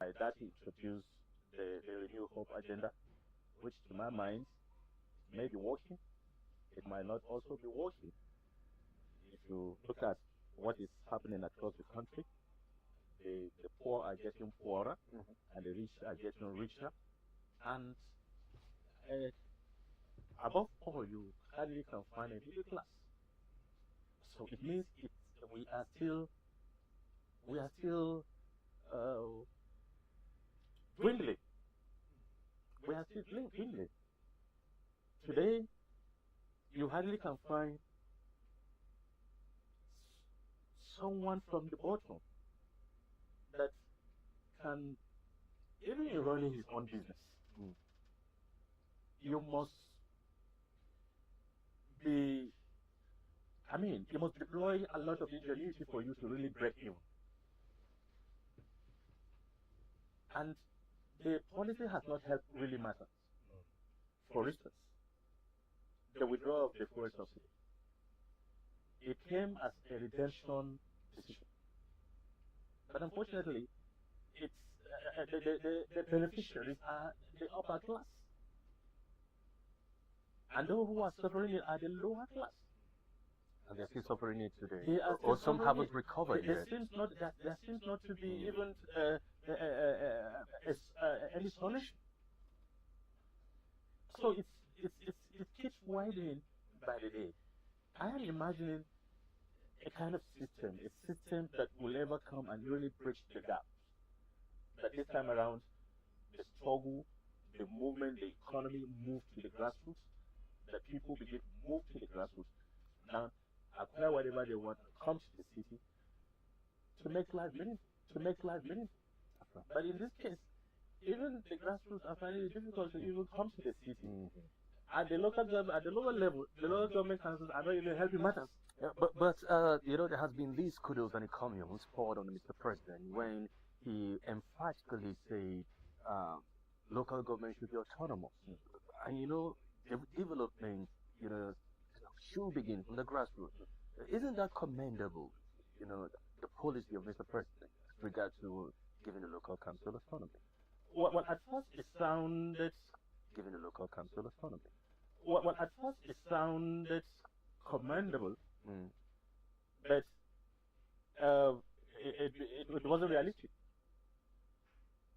by that he introduced the Renew Hope agenda, which to my mind may be working. It might not also be working. If you look at what is happening across the country, the poor are getting poorer, and the rich are getting richer. And above all, you hardly can find a middle class. So it means we are still uh, dwindling. We are still dwindling. Today, you hardly can find someone from the bottom that can, even in running his own business, you must be, you must deploy a lot of ingenuity for you to really break even. And the policy has not helped really matters. For instance, the withdrawal of the fuel subsidy. It came as a redemption decision. But unfortunately, it's the beneficiaries are the upper class. And those who are suffering it are the lower class. And they're still suffering it today. Or some haven't recovered yet. There seems not to be even any solution. So it keeps widening by the day. I am imagining a kind of system that will ever come and really bridge the gap. But this time around, the struggle, the movement, the economy move to the grassroots. The people begin to move to the grassroots. Now, acquire whatever they want and come to the city to make life meaningful. But in this case, even the grassroots are finding it difficult to even come to the city. At the local government, at the lower level, the local government councils are not even helping matters. Yeah, but there has been these kudos and encomiums poured on Mr. President when he emphatically said local government should be autonomous. And development, should begin from the grassroots. Isn't that commendable? The policy of Mr. President with regard to giving the local council autonomy. Well, at first it sounded giving the local council autonomy. Well, at first it sounded commendable, but it wasn't realistic.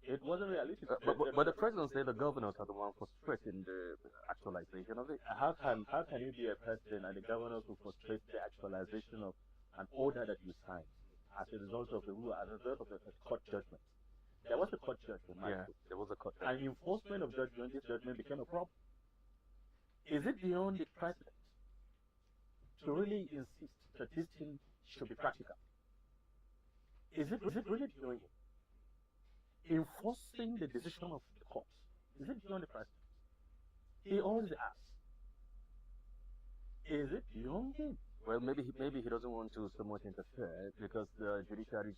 It wasn't realistic. But the president said the governors are the ones frustrating the actualization of it. How can you be a president and the governors will frustrate the actualization of an order that you signed as a result of the rule, as a result of a court judgment? There was a court judgment. There was a court judgment. And enforcement of judgment, this judgment became a problem. Is it beyond the president to really insist that this thing should be practical? Is it really beyond him? Enforcing the decision of the court, is it beyond the president? He always asks, is it beyond him? Well, maybe he doesn't want to so much interfere because the judiciary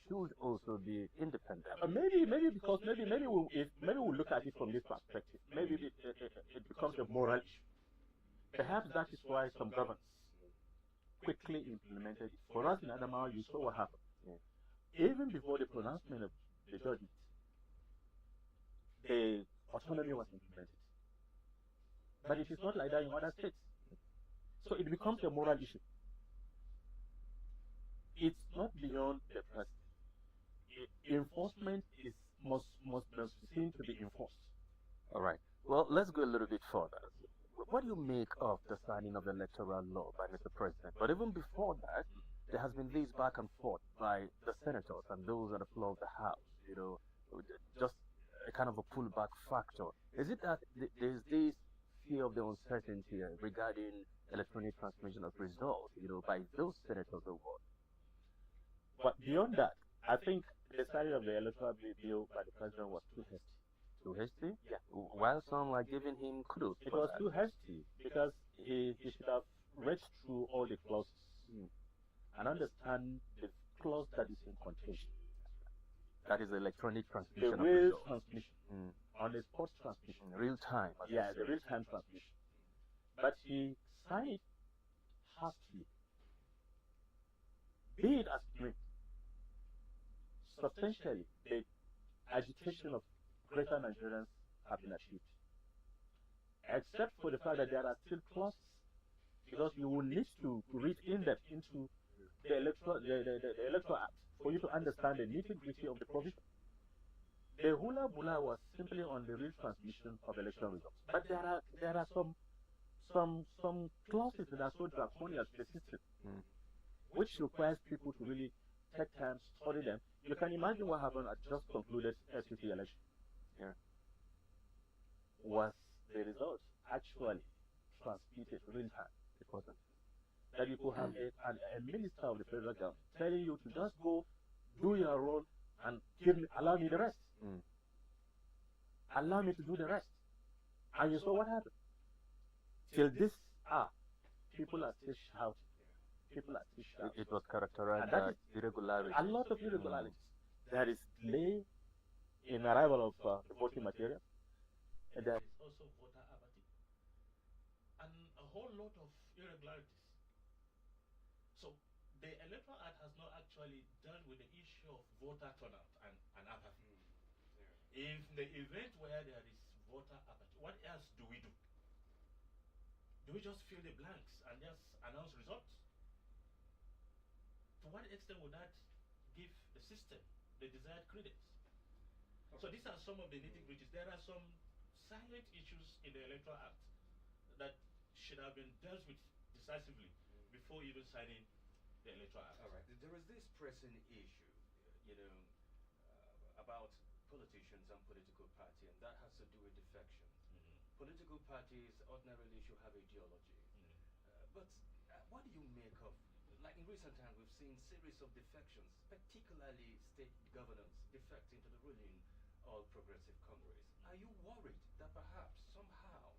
should also be independent. Maybe we'll look at it from this perspective. Maybe it becomes a moral issue. Perhaps that is why some governments quickly implemented it. For us in Adamawa, you saw what happened. Even before the pronouncement of the judgment, the autonomy was implemented. But it is not like that in other states. So it becomes a moral issue. It's not beyond the president. Enforcement must seem to be enforced. All right. Well, let's go a little bit further. What do you make of the signing of the electoral law by Mr. President? But even before that, there has been this back and forth by the senators and those at the floor of the House, just a kind of a pullback factor. Is it that there's this fear of the uncertainty regarding electronic transmission of results, by those senators or what? But beyond that, I think the signing of the electoral bill by the president was too hasty. Too hasty? Yeah. While some are giving him kudos. It was too hasty because he should have read through all the clauses and understand the clause that is in contention. That is electronic transmission. The real transmission. On the spot transmission. Real time. Yeah, the real time transmission. But he signed it hastily. Be it as it may. Substantially, the unification of greater Nigerians have been achieved, except for the fact that there are still clauses, because you will need to read in depth into the electoral act for you to understand the nitty gritty of the provision. The hula bula was simply on the real transmission of election results, but there are some clauses that are so draconian to the system, Mm. which requires people to really take time, study them. You can imagine what happened at just concluded SUT election. Yeah. Was the results actually transmitted real time? It wasn't. That you could have a minister of the federal government telling you to just go do your role and allow me the rest. Mm. Allow me to do the rest. And you saw what happened. Till this hour, people are still shouting. People are still shouting. It was characterized And that by is irregularities. a lot of irregularities. There is delay in arrival of the voting material. And there is also voter apathy. And a whole lot of irregularities. So the Electoral Act has not actually dealt with the issue of voter turnout and apathy. In the event where there is voter apathy, what else do we do? Do we just fill the blanks and just announce results? To what extent would that give the system the desired credence? So these are some of the nitty-gritties. There are some silent issues in the Electoral Act that should have been dealt with decisively before even signing the Electoral Act. All right. There is this pressing issue, about politicians and political party, and that has to do with defection. Political parties ordinarily should have ideology. But what do you make of, like in recent times, we've seen series of defections, particularly state governors defecting to the ruling All Progressive Congress. Are you worried that perhaps somehow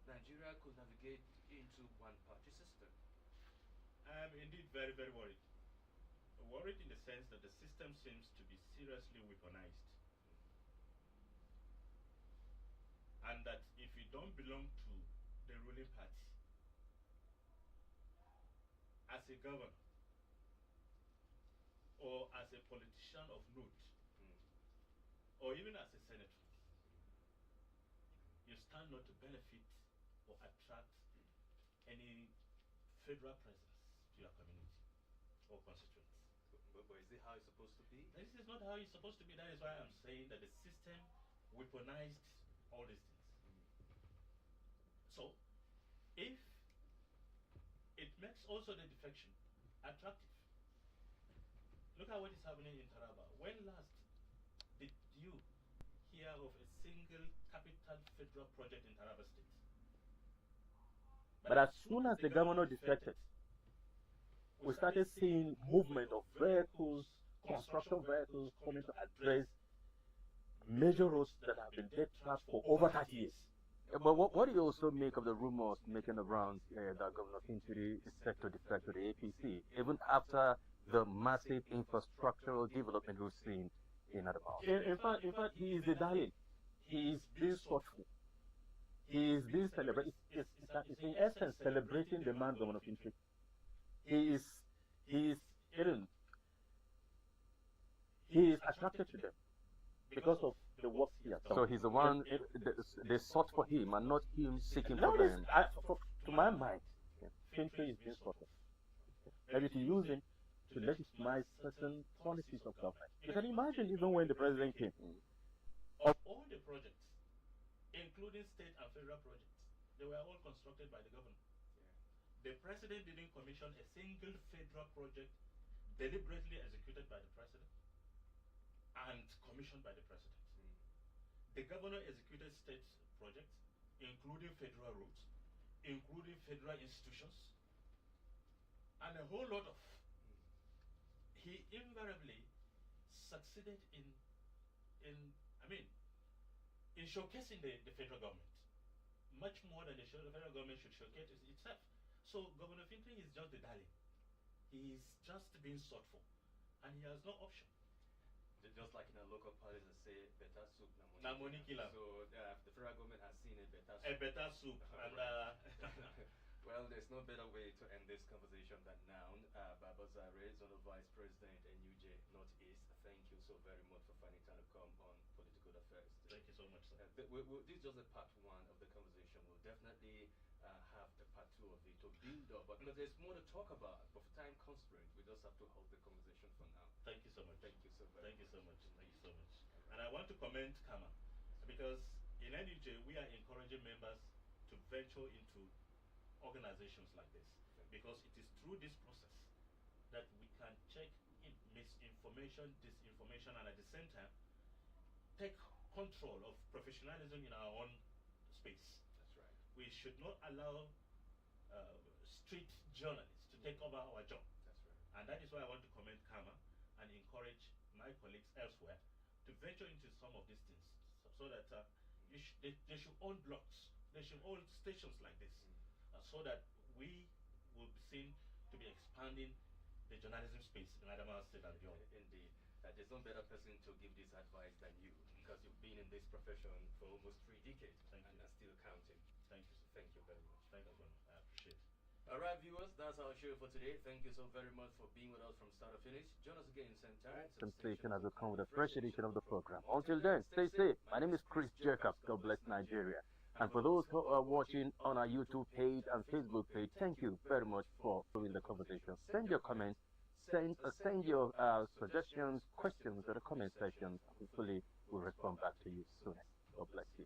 Nigeria could navigate into one-party system? I'm indeed very, very worried. Worried in the sense that the system seems to be seriously weaponized. And that if you don't belong to the ruling party, as a governor, or as a politician of note, or even as a senator, you stand not to benefit or attract any federal presence to your community or constituents. But is it how it's supposed to be? This is not how it's supposed to be. That is why I'm saying that the system weaponized all these things. So, if it makes also the defection attractive. Look at what is happening in Taraba. When last did you hear of a single capital federal project in Taraba State? But as soon as the governor defected, we started seeing movement of vehicles, construction vehicles coming to address major roads that have been dead trapped for over 30 years. Yeah, but what do you also make of the rumors making the rounds that Governor Fintiri is set to defect to the APC, even after the massive infrastructural development we've seen in Adamawa? In fact, he is the darling. He is being thoughtful. He is being celebrated. It's in essence celebrating the man Governor Fintiri. He is hidden. He is attracted to them because of the work he has done. So he's the one they sought for him, and not him seeking No, for this, them. to my mind, Fintiri is being sought of. Maybe to use him to legitimize certain policies of government. You can imagine even when the president came, of all the projects, including state and federal projects, they were all constructed by the governor. The president didn't commission a single federal project deliberately executed by the president and commissioned by the president. The governor executed state projects, including federal roads, including federal institutions, and a whole lot of. He invariably succeeded in showcasing the federal government much more than the federal government should showcase itself. So Governor Fintiri is just the darling. He is just being sought for, and he has no option. Just like in a local police, they say better soup Namoni killer. So the federal government has seen a better soup. A better soup. And well, there's no better way to end this conversation than now. Baba Zare, Zonal Vice President, NUJ Northeast, thank you so very much for finding time to come on Political this is just a part one of the conversation. We'll definitely have a part two of it to build up, but because there's more to talk about. But for time constraint, we just have to hold the conversation for now. Thank you so much. Thank you so very Thank you much. so much. Thank you so much. All And I want to commend Camaa because in NUJ we are encouraging members to venture into organizations like this because it is through this process that we can check misinformation, disinformation, and at the same time take control of professionalism in our own space. That's right. We should not allow street journalists to take over our job. That's right. And that is why I want to commend Camaa and encourage my colleagues elsewhere to venture into some of these things so that they should own blogs, they should own stations like this so that we will be seen to be expanding the journalism space in Adamawa State and beyond. Indeed. There's no better person to give this advice than you because you've been in this profession for almost 3 decades and are still counting. Thank you. Thank you very much. Thank you very much. I appreciate it. All right, viewers, that's our show for today. Thank you so very much for being with us from start to finish. Join us again same time. Sensation as we come with a fresh edition of the program. Until then, stay safe. My name is Chris Jacobs. God bless Nigeria. And for those who are watching on our YouTube page and Facebook page, thank you very much for following the conversation. Send your comments, send your suggestions, questions to the comment section. Hopefully, we'll respond back to you soon. God bless you.